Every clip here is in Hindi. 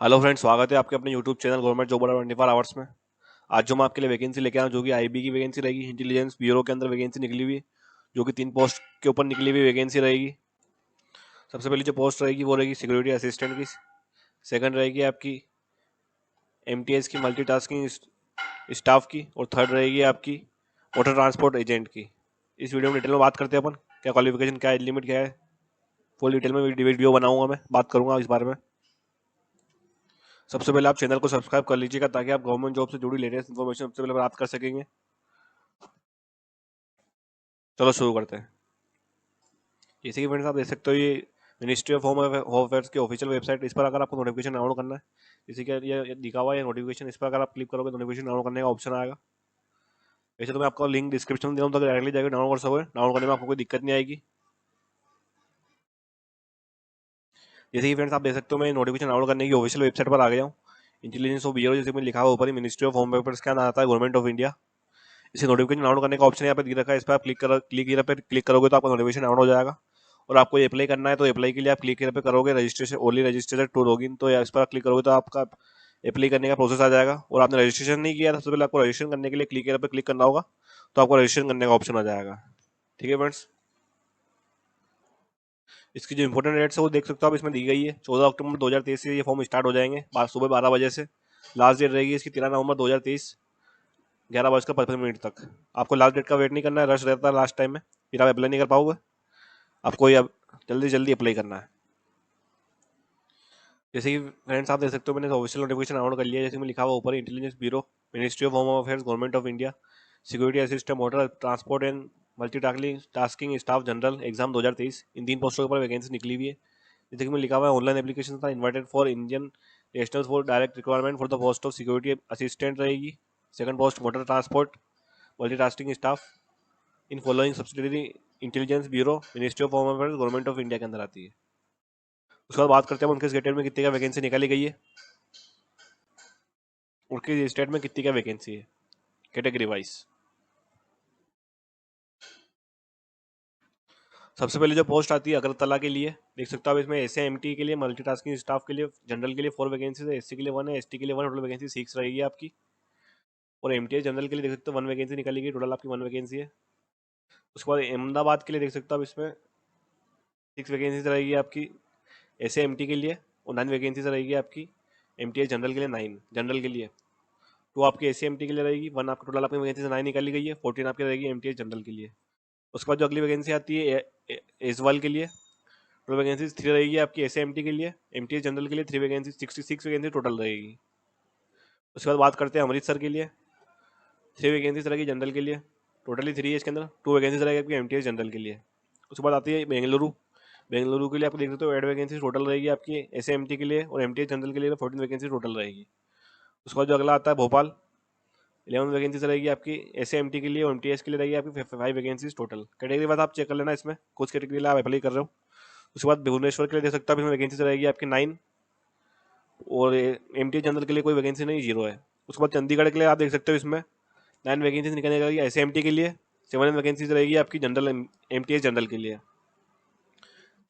हेलो फ्रेंड्स, स्वागत है आपके अपने YouTube channel government job 24 hours में। आज जो मैं आपके लिए वैकेंसी लेके आया हूं, जो कि आईबी की वैकेंसी रहेगी। इंटेलिजेंस ब्यूरो के अंदर वैकेंसी निकली हुई है, जो कि 3 पोस्ट के ऊपर निकली हुई वैकेंसी रहेगी। सबसे पहली जो पोस्ट रहेगी वो रहेगी सिक्योरिटी असिस्टेंट की। सेकंड रहेगी आपकी एमटीएस की मल्टीटास्किंग स्टाफ की। और थर्ड रहेगी आपकी वाटर ट्रांसपोर्ट एजेंट की। इस वीडियो में डिटेल में बात करते हैं अपन, क्या क्वालिफिकेशन, क्या एज लिमिट क्या है। फुल डिटेल में वीडियो बनाऊंगा, मैं बात करूंगा इस बारे में। सबसे पहले आप चैनल को सब्सक्राइब कर लीजिएगा, ताकि आप गवर्नमेंट जॉब से जुड़ी लेटेस्ट इन्फॉर्मेशन सबसे पहले प्राप्त कर सकेंगे। चलो शुरू करते हैं। जैसे कि फ्रेंड्स आप देख सकते हो, ये मिनिस्ट्री ऑफ होम अफेयर्स की ऑफिशियल वेबसाइट। इस पर अगर आपको नोटिफिकेशन डाउनलोड करना है, जैसे कि ये दिखा हुआ है नोटिफिकेशन, इस पर अगर आप क्लिक करोगे तो नोटिफिकेशन डाउनलोड करने का ऑप्शन आएगा। वैसे तो मैं आपको लिंक डिस्क्रिप्शन में दे दूँ, तो डायरेक्टली जाकर डाउनलोड कर सकोगे। डाउनलोड करने में आपको कोई दिक्कत नहीं आएगी। जैसे कि फ्रेंड्स आप देख सकते हो, मैं नोटिफिकेशन डाउनलोड करने की ऑफिशियल वेबसाइट पर आ गया हूँ। इंटेलिजेंस ऑफ ब्यूरो, जैसे मैं लिखा हुआ ऊपर ही, मिनिस्ट्री ऑफ होम अफेयर्स का नाम आता है, गवर्नमेंट ऑफ इंडिया। इसे नोटिफिकेशन डाउनलोड करने का ऑप्शन यहाँ पे दे रखा है। इस पर आप क्लिक करोगे तो आपका नोटिफिकेशन डाउनलोड हो जाएगा। और आपको अप्लाई करना है, तो अप्लाई के लिए आप क्लिक पे करोगे registration, only registration to login. तो इस पर क्लिक करोगे तो आपका अप्लाई करने का प्रोसेस आ जाएगा। और आपने रजिस्ट्रेशन नहीं किया, सबसे पहले आपको रजिस्ट्रेशन करने के लिए क्लिक पे क्लिक करना होगा, तो आपको रजिस्ट्रेशन करने का ऑप्शन आ जाएगा। ठीक है फ्रेंड्स, इसकी जो इंपॉर्टेंट डेट्स है वो देख सकते हो आप, इसमें दी गई है। 14 अक्टूबर 2023 से ये फॉर्म स्टार्ट हो जाएंगे, सुबह 12 बजे से। लास्ट डेट रहेगी इसकी 13 नवंबर 2023, 11 बजकर 55 मिनट तक। आपको लास्ट डेट का वेट नहीं करना है, रश रहता है लास्ट टाइम में, फिर आप अप्लाई नहीं कर पाओगे। आपको ये अब जल्दी जल्दी अप्लाई करना है। जैसे कि फ्रेंड्स आप देख सकते हो, मैंने ऑफिशियल नोटिफिकेशन डाउनलोड कर लिया है। जैसे मैं लिखा हुआ ऊपर, intelligence bureau, ministry of home affairs, government of India, security assistant, water transport and multi tasking staff general, exam 2023। इन 3 पोस्टों के ऊपर वैकेंसी निकली हुई है। जैसे कि मैं लिखा हुआ है, ऑनलाइन एप्लीकेशन था invited for Indian national for direct requirement for the post of security assistant रहेगी। Second post water transport multi tasking staff in following subsidiary intelligence bureau, ministry of home affairs, government of India के अंदर आती है। उसके बाद बात करते हैं उनके स्टेट में कितनी का वैकेंसी निकाली गई है। उनकी स्टेट में कितनी का वैकेंसी है कैटेगरी वाइज। सबसे पहले जो पोस्ट आती है अगरतला के लिए, देख सकते हो आप इसमें एस एम टी के लिए, मल्टीटास्किंग स्टाफ के लिए, जनरल के लिए 4 वैकेंसी है, एस सी के लिए 1 है, एस टी के लिए 1, टोटल वैकेंसी 6 रहेगी आपकी। और एम टी एस जनरल के लिए देख सकते हो 1 वैकेंसी निकाली गई, टोटल आपकी 1 वैकेंसी है। उसके बाद अहमदाबाद के लिए देख सकते हो आप, इसमें 6 वैकेंसी रहेगी आपकी एस एम टी के लिए। और 9 वैकेंसी रहेगी आपकी एम टी एस जनरल के लिए, 9 जनरल के लिए। तो आपकी एस सी एम टी के लिए रहेगी 1, आपकी टोटल आपकी वैकेंसी 9 निकाली गई है, 14 आपकी रहेगी एम टी एस जनरल के लिए। उसके बाद जो अगली वैकेंसी आती है एजवाल के लिए, टोटल वैकेंसी 3 रहेगी आपकी एस एम टी के लिए, एम टी एस जनरल के लिए 3 वैकेंसी, 66 वैकेंसी टोटल रहेगी। उसके बाद बात करते हैं अमृतसर के लिए, 3 वैकेंसीज रहेगी जनरल के लिए, टोटली 3 है इसके अंदर, 2 वैकेंसीज रहेगी आपकी एम टी एस जनरल के लिए। उसके बाद आती है बेंगलुरु। बेंगलुरु के लिए आप देख सकते हो 8 वैकेंसी टोटल रहेगी आपकी एस एम टी के लिए, और एम टी एस जनरल के लिए 14 वैकेंसी टोटल रहेगी। उसके बाद जो अगला आता है भोपाल, 11 वैकेंसीज रहेगी आपकी एस एम टी के लिए, और एम टी एस के लिए रहेगी आपकी 5 वैकेंसीज टोटल। कैटेगरी बाद आप चेक कर लेना, इसमें कुछ कैटेगरी आप अप्लाई कर रहे हो। उसके बाद भुवनेश्वर के लिए देख सकते हो आप, इसमें वैकेंसी रहेगी आपकी 9, और एम टी जनरल के लिए कोई वैकेंसी नहीं, 0 है। उसके बाद चंडीगढ़ के लिए आप देख सकते हो, इसमें 9 वैकेंसी निकलने का एस एम टी के लिए, 7 वैकेंसीज रहेगी आपकी general M T S general के लिए।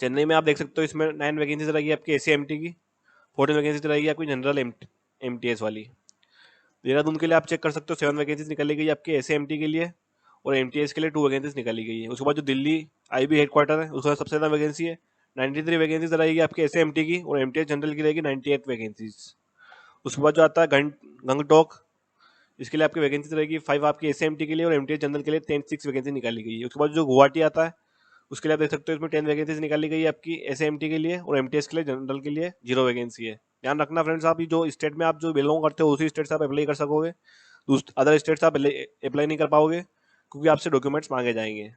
चेन्नई में आप देख सकते हो, इसमें 9 वैकेंसीज रहेगी आपकी एस एम टी की, 14 वैकेंसीज रहेगी आपकी जनरल एम टी एस वाली। देहरादून के लिए आप चेक कर सकते हो, 7 वैकेंसीज निकाली गई आपकी एस एम टी के लिए, और एम टी एस के लिए 2 वैकेंसीज निकाली गई है। उसके बाद जो दिल्ली आई बी हेडक्वार्टर है, उसका सबसे ज़्यादा वैकेंसी है, 93 वैकेंसीज रहेगी आपकी एस एम टी की, और एम टी एस जनरल की रहेगी 98 वैकेंसीज। उसके बाद जो आता है गंगटोक, इसके लिए आपकी वैकेंसी रहेगी 5 आपकी एस एम टी के लिए, और एम टी एस जनरल के लिए 6 वैकेंसी निकाली गई है। उसके बाद जो गुवाहाटी आता है, उसके लिए आप देख सकते हो, इसमें 10 वैकेंसीज निकाली गई है आपकी एस एम टी के लिए, और एम टी एस के लिए जनरल के लिए 0 वैकेंसी है। ध्यान रखना फ्रेंड्स, आप जो स्टेट में आप जो बिलोंग करते हो उसी स्टेट से आप अप्लाई कर सकोगे, अदर स्टेट से आप अप्लाई नहीं कर पाओगे, क्योंकि आपसे डॉक्यूमेंट्स मांगे जाएंगे।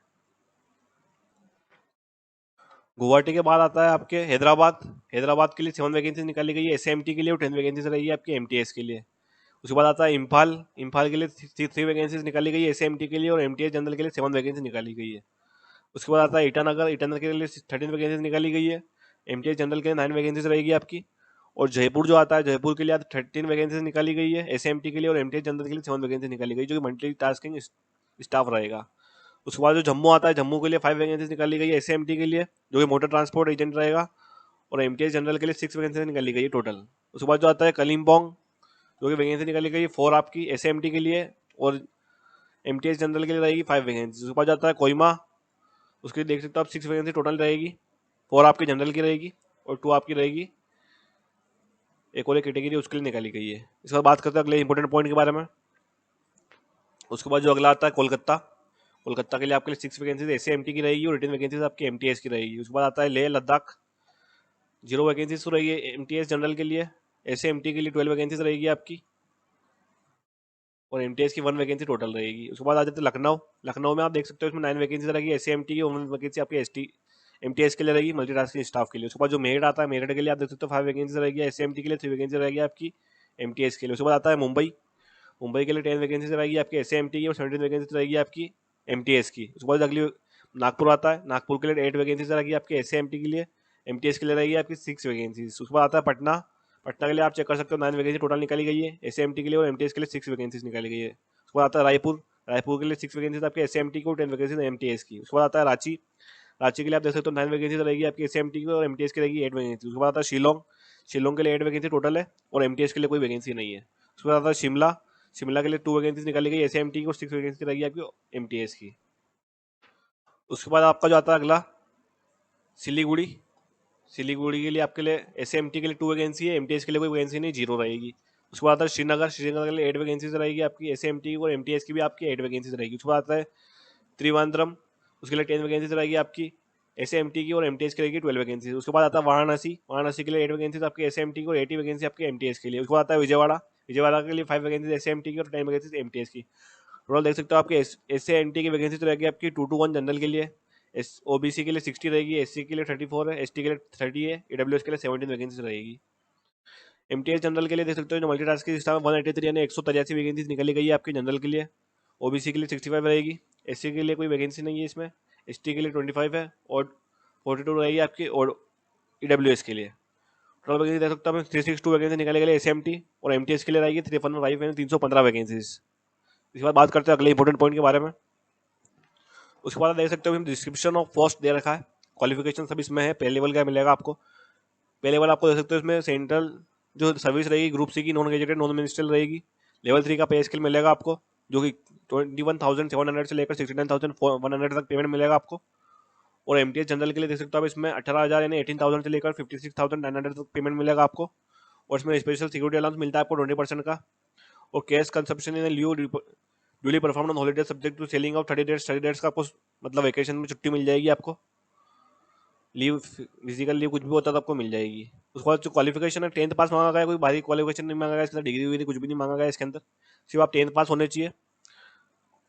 गुवाहाटी के बाद आता है आपके हैदराबाद। हैदराबाद के लिए 7 वैकेंसी निकाली गई है एस एम टी के लिए, और 10 वैकेंसी रहेगी आपकी एम टी एस के लिए। उसके बाद आता है इम्फाल। इम्फाल के लिए 3 वैकेंसीज निकाली गई है एस एम टी के लिए, और एम टी एस जनरल के लिए 7 वैकेंसी निकाली गई है। उसके बाद आता है ईटानगर। ईटानगर के लिए 13 वैकेंसीज निकाली गई है, एम टी एस जनरल के लिए 9 वैकेंसीज रहेगी आपकी। और जयपुर जो आता है, जयपुर के लिए 13 वैकेंसीज निकाली गई है एस एम टी के लिए, और एम टी एस जनरल के लिए 7 वैकेंसी निकाली गई, जो कि मल्टी टास्किंग स्टाफ रहेगा। उसके बाद जो जम्मू आता है, जम्मू के लिए 5 वैकेंसीज निकाली गई है एस एम टी के लिए, जो कि मोटर ट्रांसपोर्ट एजेंट रहेगा, और एमटीएस जनरल के लिए 6 वैकेंसी निकाली गई है टोटल। उसके बाद जो आता है कलिम्पोंग, जो कि वैकेंसी निकाली गई है 4 आपकी एसएमटी के लिए, और एमटीएस जनरल के लिए रहेगी 5 वैकेंसी। उसके बाद जाता है कोहिमा, उसके लिए देख सकते हो आप 6 वैकेंसी टोटल रहेगी, 4 आपकी जनरल की रहेगी और 2 आपकी रहेगी एक और कैटेगरी उसके लिए निकाली गई है। इसके बाद बात करते हैं अगले इंपॉर्टेंट पॉइंट के बारे में। उसके बाद जो अगला आता है कोलकाता, कोलकाता के लिए आपके लिए 6 वैकेंसीज एसएमटी की रहेगी और रिटर्न वैकेंसीज आपकी एमटीएस की रहेगी। उसके बाद आता है लेह लद्दाख, 0 वैकेंसीज रहेगी एमटीएस जनरल के लिए, एसएमटी के लिए 12 वैकेंसीज रहेगी आपकी और एमटीएस की 1 वैकेंसी टोटल रहेगी। उसके बाद आ जाते हैं लखनऊ, लखनऊ में आप देख सकते हो इसमें 9 वैकेंसीज रहेगी एसएमटी की, 1 वैकेंसी आपकी एसटी एमटीएस के लिए रहेगी मल्टीटास्किंग स्टाफ के लिए। उसके बाद जो मेरिट आता है, मेरिट के लिए आप देख सकते हो 5 वैकेंसी रहेगी एसएमटी के लिए, 3 वैकेंसी रहेगी आपकी एमटीएस के लिए। उसके बाद आता है मुंबई, मुंबई के लिए 10 वैकेंसी रहेगी आपकी एसएमटी की और 17 वैकेंसी रहेगी आपकी एमटीएस की। उसके बाद अगली नागपुर आता है, नागपुर के लिए 8 वैकेंसी रहेगी आपकी एसएमटी के लिए, एमटीएस के लिए रहेगी आपकी 6 वैकेंसी। उसके बाद आता है पटना, पटना के लिए आप चेक कर सकते हो 9 वैकेंसी टोटल निकाली गई है एसएमटी के लिए और एमटीएस के लिए 6 वैकेंसी निकाली गई है। उसके बाद आता है रायपुर, रायपुर के लिए 6 वैकेंसी आपके एसएमटी की और 10 वैकेंसी एमटीएस की। उसके बाद आता है रांची, रांची के लिए आप देख सकते हो 9 वैकेंसी रहेगी आपकी एसएमटी की और एमटीएस की रहेगी 8 वैकेंसी। उसके बाद आता है शिलोंग, शिलोंग के लिए 8 वैकेंसी टोटल है और एमटीएस के लिए कोई वैकेंसी नहीं है। उसके बाद आता है शिमला, शिमला के लिए 2 वैकेंसी निकाली गई एसएमटी की और 6 वैकेंसी रहेगी आपकी एमटीएस की। उसके बाद आपका जो आता है अगला सिलीगुड़ी, सिलीगुड़ी के लिए आपके लिए एसएमटी के लिए 2 वैकेंसी है, एमटीएस के लिए कोई वैकेंसी नहीं, 0 रहेगी। उसके बाद आता है श्रीनगर, श्रीनगर के लिए 8 वैकेंसी रहेगी आपकी एसएमटी और एमटीएस की भी आपकी 8 वैकेंसी रहेगी। उसके बाद आता है त्रिवेंद्रम, उसके लिए 10 वैकेंसी रहेगी आपकी एसएमटी की और एमटीएस की रहेगी 12 वैकेंसी। उसके बाद आता है वाराणसी, वाराणसी के लिए 8 वैकेंसी आपकी एसएमटी की और 80 वैकेंसी आपकी एमटीएस के लिए। उसके बाद आता है विजयवाड़ा, विजयवाड़ा के लिए 5 वैकेंसी एसएमटी की और 10 वैकेंसी एमटीएस की। टोटल देख सकते हो आपके एसएमटी की वैकेंसी तो रहेगी आपकी 2 to 1 जनरल के लिए, ओबीसी के लिए 60 रहेगी, एससी के लिए 34 है, एसटी के लिए 30 है, ईडब्ल्यूएस के लिए 17 वैकेंसी रहेगी। एमटीएस जनरल के लिए देख सकते हो मल्टीटास्किंग सिस्टम 183 यानी 183 वैकेंसी निकाली गई है आपकी जनरल के लिए, ओबीसी के लिए 65 रहेगी, एससी के लिए कोई वैकेंसी नहीं है इसमें, एसटी के लिए 25 है और 42 रहेगी आपकी और ईडब्ल्यूएस के लिए। टोटल वैकेंसी देख सकते हो 362 वैकेंसी निकाले गए एसएमटी और एमटीएस के लिए रहेगी 315 यानी 315 वैकेंसीज। इसके बाद बात करते हैं अगले इंपॉर्टेंट पॉइंट के बारे में। उसके बाद देख सकते हो डिस्क्रिप्शन ऑफ पोस्ट दे रखा है, क्वालिफिकेशन सब इसमें है, पहले लेवल का मिलेगा आपको, पहले लेवल आपको देख सकते हो इसमें सेंट्रल जो सर्विस रहेगी ग्रुप सी की नॉन ग्रेजुएटेड नॉन मिनिस्ट्रियल रहेगी। लेवल 3 का पे स्केल मिलेगा आपको जो कि 21,700 से लेकर 69,100 तक पेमेंट मिलेगा आपको। और एमटीएस जनरल के लिए देख सकते हो आप इसमें 18,000 यानी 18,000 से लेकर 56,900 तक पेमेंट मिलेगा आपको। और इसमें स्पेशल सिक्योरिटी अलाउंस मिलता है आपको 20% का, और cash consumption in leave duly performed on holiday subject to selling of 30 days का आपको मतलब वेकेशन में छुट्टी मिल जाएगी आपको, लीव फिजिकल लीव कुछ भी होता है तो आपको मिल जाएगी। उसके बाद जो क्वालिफिकेशन है 10th पास मांगा गया, कोई भारी क्वालिफिकेशन नहीं मांगा गया इसके अंदर, डिग्री विग्री कुछ भी नहीं मांगा गया इसके अंदर, सिर्फ आप 10th पास होने चाहिए,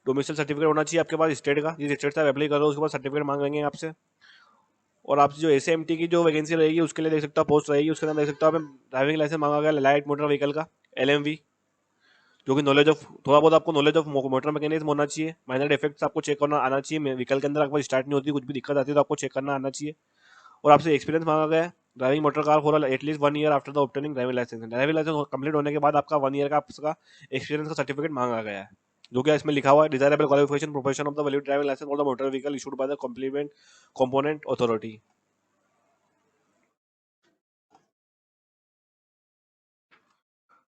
डोमिसाइल सर्टिफिकेट होना चाहिए आपके पास स्टेट का, जिस स्टेट से आप अप्लाई करो उसके बाद सर्टिफिकेट मांगेंगे आपसे। और आप जो एसएमटी की जो वैकेंसी रहेगी उसके लिए देख सकते हो पोस्ट रहेगी, उसके अंदर देख सकते हो आप ड्राइविंग लाइसेंस मांगा गया लाइट मोटर व्हीकल का एलएमवी, जो कि नॉलेज ऑफ थोड़ा बहुत आपको नॉलेज ऑफ मोटर मैकेनिज्म होना चाहिए, माइनर डिफेक्ट्स आपको चेक करना आना चाहिए, व्हीकल के अंदर आपको स्टार्ट नहीं होती कुछ भी दिक्कत आती है तो आपको चेक करना आना चाहिए। और आपसे एक्सपीरियंस मांगा गया है driving motor car for at least 1 year after the obtaining driving licence, driving licence complete होने के बाद आपका 1 ईयर का आपका एक्सपीरियंस का सर्टिफिकेट मांगा गया है, जो कि इसमें लिखा हुआ है desirable qualification profession of the valid driving licence for the motor vehicle issued by the complement component authority.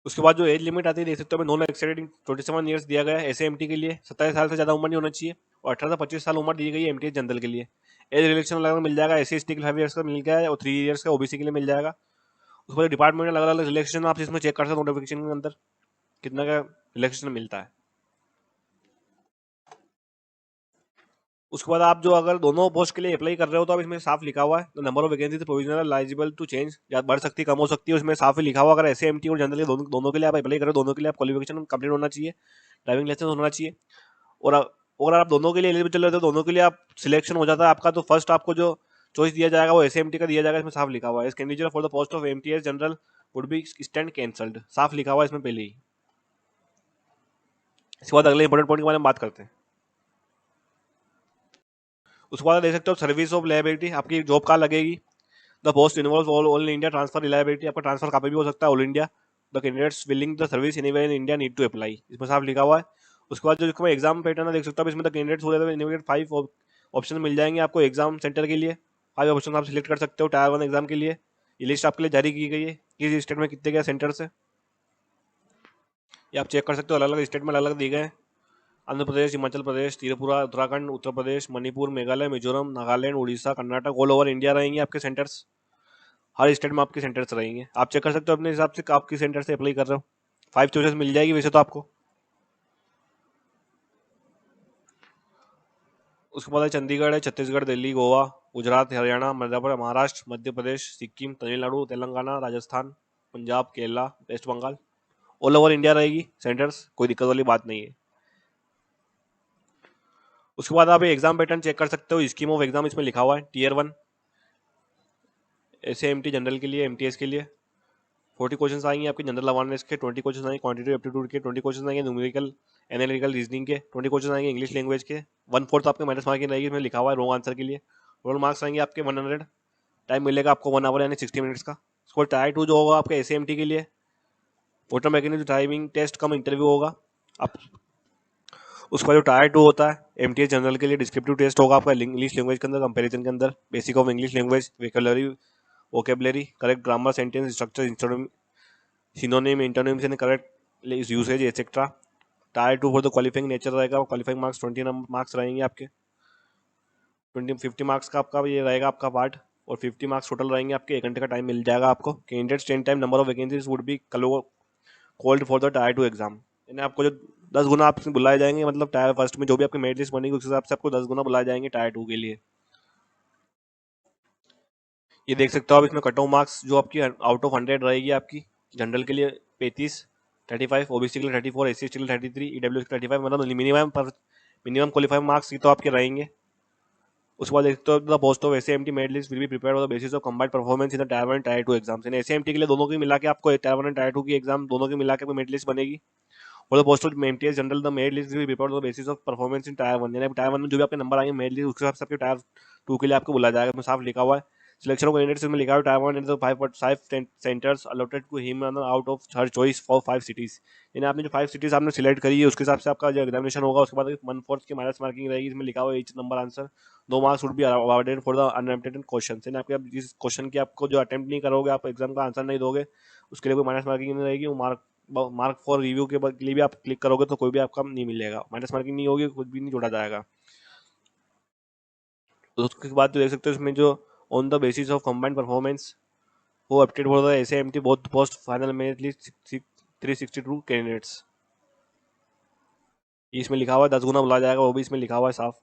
उसके बाद जो एज लिमिट आती है देख सकते हो नॉन एक्सीडिंग 27 ईयर्स दिया गया है एसएमटी के लिए, 27 साल से ज़्यादा उम्र नहीं होना चाहिए, और 18 से 25 साल उम्र दी गई है एमटीएस जनरल के लिए। एज रिलेक्शन अलग मिल जाएगा, एससी एसटी के 5 ईयर्स का मिल गया है और 3 ईयर्स का ओबीसी के लिए मिल जाएगा। उसके बाद डिपार्टमेंट अलग अलग रिलेक्शन आप इसमें चेक कर सकते हो नोटिफिकेशन के अंदर कितना का रिलेक्शन मिलता है। उसके बाद आप जो अगर दोनों पोस्ट के लिए अप्लाई कर रहे हो तो आप इसमें साफ लिखा हुआ है the number of vacancy provisional eligible to change, या बढ़ सकती है कम हो सकती है, उसमें साफ ही लिखा हुआ अगर एसएमटी और जनरल दोनों के लिए आप अप्लाई करो, दोनों के लिए आप क्वालिफिकेशन कंप्लीट होना चाहिए, ड्राइविंग लाइसेंस होना चाहिए। और अगर आप दोनों के लिए एलिजिबल चल रहे हो तो दोनों के लिए आप सिलेक्शन हो जाता है आपका, तो फर्स्ट आपको जो चॉइस दिया जाएगा वो एसएमटी का दिया जाएगा, इसमें साफ लिखा हुआ है candidate for the post of MTS general would be stand cancelled, साफ लिखा हुआ है इसमें पहले ही। इसके बाद अगले इंपॉर्टेंट पॉइंट के बारे में बात करते हैं। उसके बाद देख सकते हो सर्विस ऑफ लायबिलिटी आपकी जॉब कहाँ लगेगी, the post involve all India transfer reliability, आपका ट्रांसफर कहीं भी हो सकता है all India, the candidates willing the service anywhere in India need to apply, इसमें साफ लिखा हुआ है। उसके बाद जो एग्जाम पैटर्न देख सकते हो इसमें द कैंडिडेट्स हो जाते हैं 5 ऑप्शन मिल जाएंगे आपको एग्जाम सेंटर के लिए, 5 ऑप्शन आप सिलेक्ट कर सकते हो टायर 1 एग्जाम के लिए। ये लिस्ट आपके लिए जारी की गई है, किस स्टेट में कितने क्या सेंटर है ये आप चेक कर सकते हो। अलग अलग स्टेट में अलग अलग दिए गए हैं। Andhra Pradesh, Himachal Pradesh, Tripura, Uttarakhand, Uttar Pradesh, Manipur, Meghalaya, Mizoram, Nagaland, Orissa, Karnataka, all over India रहेंगे आपके सेंटर्स। हर स्टेट में आपके सेंटर्स रहेंगे, आप चेक कर सकते हो अपने हिसाब से आप किस सेंटर से अप्लाई कर रहे हो। 5 चॉइसेस मिल जाएगी वैसे तो आपको। उसके बाद है चंडीगढ़ है, Chhattisgarh, Delhi, Goa, Gujarat, Haryana, Maharashtra, Madhya Pradesh, Sikkim, Tamil Nadu, Telangana, Rajasthan, Punjab, Kerala, West Bengal. All over India रहेगी सेंटर्स, कोई दिक्कत वाली बात नहीं है। उसके बाद आप एग्जाम पैटर्न चेक कर सकते हो। स्कीम ऑफ एग्जाम इसमें लिखा हुआ है। टीयर 1 SAMT जनरल के लिए, MTS के लिए 40 क्वेश्चन आएंगे आपके जनरल अवेयरनेस के, 20 क्वेश्चन आएंगे क्वांटिटेटिव एप्टीट्यूड के, 20 क्वेश्चन आएंगे न्यूमेरिकल एनालिटिकल रीजनिंग के, 20 क्वेश्चन आएंगे इंग्लिश लैंग्वेज के। 1/4 आपके माइनस मार्किंग रहेगी, इसमें लिखा हुआ है रॉन्ग आंसर के लिए। टोटल मार्क्स आएंगे आपके 100। टाइम मिलेगा आपको 1 आवर यानी 60 मिनट्स का। उसको टायर 2 जो होगा आपके SAMT के लिए, मोटर मैकेनिक ड्राइविंग टेस्ट कम इंटरव्यू होगा। आप उसका जो टायर 2 होता है MTS जनरल के लिए, डिस्क्रिप्टिव टेस्ट होगा आपका इंग्लिश लैंग्वेज के अंदर, कंपेरिजन के अंदर, basic of English language, vocabulary, correct grammar, sentence structure, synonym, antonyms and correct usage etcetera. Tier 2 for the qualifying nature रहेगा। क्वालिफाइंग मार्क्स 20 मार्क्स रहेंगे आपके। 50 मार्क्स का आपका ये रहेगा आपका पार्ट, और 50 मार्क्स टोटल रहेंगे आपके। 1 घंटे का टाइम मिल जाएगा आपको। Candidate stand time number of vacancies would be called for the tyre 2 exam, यानी आपको जो 10 गुना आपसे बुलाए जाएंगे, मतलब टायर फर्स्ट में जो भी आपकी मेरिट लिस्ट बनेगी उस हिसाब से आपको 10 गुना बुलाए जाएंगे टायर 2 के लिए। ये देख सकते हो आप इसमें कट ऑफ मार्क्स जो आपकी आउट ऑफ 100 रहेगी आपकी। जनरल के लिए 35, 35, OBC के लिए 34, SC के लिए 33, EWS के लिए 35, मतलब मिनिमम क्वालिफाइंग मार्क्स तो आपके रहेंगे। उसके बाद देखते हो the post of SAMT merit list will be prepared on the basis of combined performance in the tyre 1 and tyre 2 exams. यानी SAMT के लिए दोनों की मिला के आपको टायर 1 एंड टायर 2 की एग्जाम दोनों की मिला के मेरिट लिस्ट बनेगी। और the post of MTS general the merit list will be prepared on the basis of performance in tyre 1, यानी टायर 1 में जो भी आपके नंबर आएंगे मेरिट लिस्ट उसके हिसाब से आपके टायर 2 के लिए आपको बुलाया जाएगा। इसमें साफ लिखा हुआ है सिलेक्शन ऑफ कैंडिडेट्स में लिखा है tier 1 and the 5 centres allotted to him out of her choice for 5 cities. यानी आपने जो 5 सिटीज आपने सिलेक्ट करी है उसके हिसाब से आपका जो एग्जामिनेशन होगा। उसके बाद 1/4 की माइनस मार्किंग रहेगी, इसमें लिखा हुआ है each number answer 2 marks would be awarded for the unattempted question. यानी आपके जिस क्वेश्चन की आपको जो अटेम्प्ट नहीं करोगे, आप एग्जाम का आंसर नहीं दोगे, उसके लिए कोई माइनस मार्किंग नहीं रहेगी। वो मार्क फॉर रिव्यू के लिए भी आप क्लिक करोगे तो कोई भी आपका नहीं मिलेगा, माइनस मार्किंग नहीं होगी, कुछ भी नहीं जोड़ा जाएगा। तो उसके बाद देख सकते हो इसमें जो on the basis of combined performance वो update for the SAMT both post final merit list 362 candidates. इसमें लिखा हुआ है 10 गुना बुलाया जाएगा, वो भी इसमें लिखा हुआ है साफ।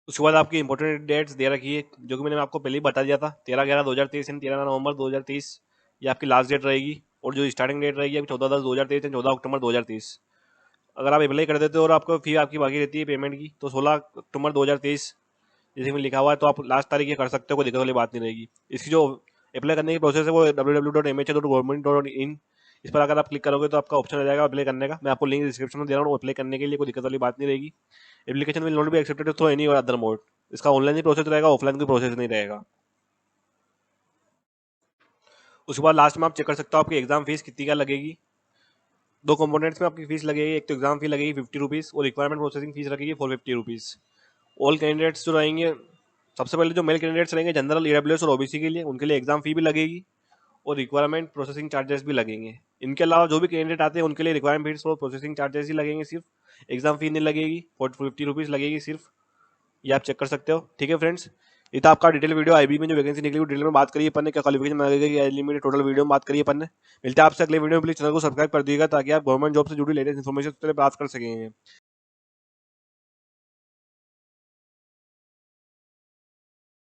उसके बाद आपकी इंपॉर्टेंट डेट्स दे रखी है जो कि मैंने आपको पहले ही बता दिया था। 13/11/2023 एंड 13 नवंबर 2023 ये आपकी लास्ट डेट रहेगी। और जो स्टार्टिंग डेट रहेगी 14/10/2023 एंड 14 अक्टूबर 2023। अगर आप अप्लाई कर देते हो और आपको फी आपकी बाकी रहती है पेमेंट की, तो 16 अक्टूबर 2023 जैसे में लिखा हुआ है तो आप लास्ट तारीख ये कर सकते हो, कोई दिक्कत वाली बात नहीं रहेगी। इसकी जो अप्लाई करने की प्रोसेस है वो www.mha.government.in, इस पर अगर आप क्लिक करोगे तो आपका ऑप्शन आ जाएगा अप्लाई करने का। मैं आपको लिंक डिस्क्रिप्शन में दे रहा हूँ, अप्लाई करने के लिए कोई दिक्कत वाली बात नहीं रहेगी। Application will not be accepted through any other mode. इसका ऑनलाइन ही प्रोसेस रहेगा, ऑफलाइन कोई प्रोसेस नहीं रहेगा। उसके बाद लास्ट में आप चेक कर सकते हो आपकी एग्जाम फीस कितनी क्या लगेगी। 2 कंपोनेंट्स में आपकी फीस लगेगी, एक तो एग्जाम फी लगेगी 50 रुपीज़ और रिक्वायरमेंट प्रोसेसिंग फीस लगेगी 450 रुपीज़। ऑल कैंडिडेट्स जो रहेंगे, सबसे पहले जो मेल कैंडिडेट्स रहेंगे जनरल, EWS और OBC के लिए, उनके लिए एग्जाम फी भी लगेगी और रिक्वायरमेंट प्रोसेसिंग चार्जेस भी लगेंगे। इनके अलावा जो भी कैंडिडेट आते हैं उनके लिए रिक्वायरमेंट फीस और प्रोसेसिंग चार्जेस ही लगेंगे सिर्फ, एग्जाम फी नहीं लगेगी, 50 रुपीज़ लगेगी सिर्फ। ये आप चेक कर सकते हो। ठीक है फ्रेंड्स, ये था आपका डिटेल वीडियो IB में जो वैकेंसी निकली डिटेल में बात करिए अपन ने, क्या क्वालिफिकेशन लगेगी लिमिटेड टोटल वीडियो में बात करिए अपन ने। मिलते हैं आपसे अगले वीडियो में, प्लीज चैनल को सब्सक्राइब कर दीजिएगा ताकि आप गवर्नमेंट जॉब से जुड़ी लेटेस्ट इन्फॉर्मेशन प्राप्त कर सकेंगे।